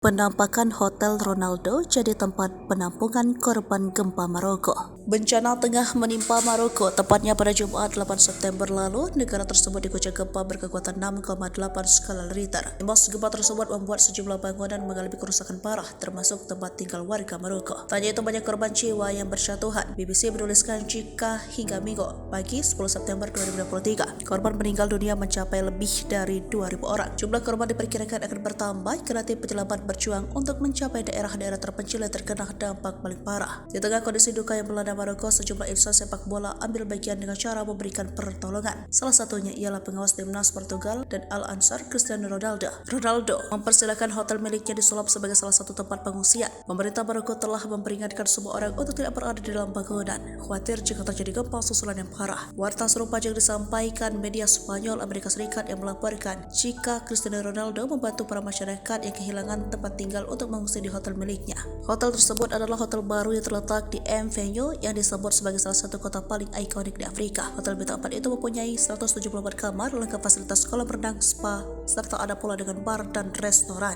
Penampakan Hotel Ronaldo jadi tempat penampungan korban gempa Maroko. Bencana tengah menimpa Maroko, tepatnya pada Jumat 8 September lalu. Negara tersebut diguncang gempa berkekuatan 6,8 skala Richter. Imbas gempa tersebut membuat sejumlah bangunan mengalami kerusakan parah, termasuk tempat tinggal warga Maroko. Tak hanya itu, banyak korban jiwa yang berjatuhan. BBC menuliskan jika hingga Minggu pagi 10 September 2023, korban meninggal dunia mencapai lebih dari 2.000 orang. Jumlah korban diperkirakan akan bertambah karena tim penyelamat berjuang untuk mencapai daerah-daerah terpencil yang terkena dampak paling parah. Di tengah kondisi duka yang melanda Maroko, sejumlah instansi sepak bola ambil bagian dengan cara memberikan pertolongan. Salah satunya ialah pengawas timnas Portugal dan Al-Ansar Cristiano Ronaldo. Ronaldo mempersilahkan hotel miliknya disulap sebagai salah satu tempat pengungsian. Pemerintah Maroko telah memperingatkan semua orang untuk tidak berada di dalam bangunan, khawatir jika terjadi gempa susulan yang parah. Warta serupa juga disampaikan media Spanyol Amerika Serikat yang melaporkan jika Cristiano Ronaldo membantu para masyarakat yang kehilangan tempat tinggal untuk mengungsi di hotel miliknya. Hotel tersebut adalah hotel baru yang terletak di Mvenue yang disebut sebagai salah satu kota paling ikonik di Afrika. Hotel bintang 4 itu mempunyai 174 kamar, lengkap fasilitas kolam renang, spa, serta ada pula dengan bar dan restoran.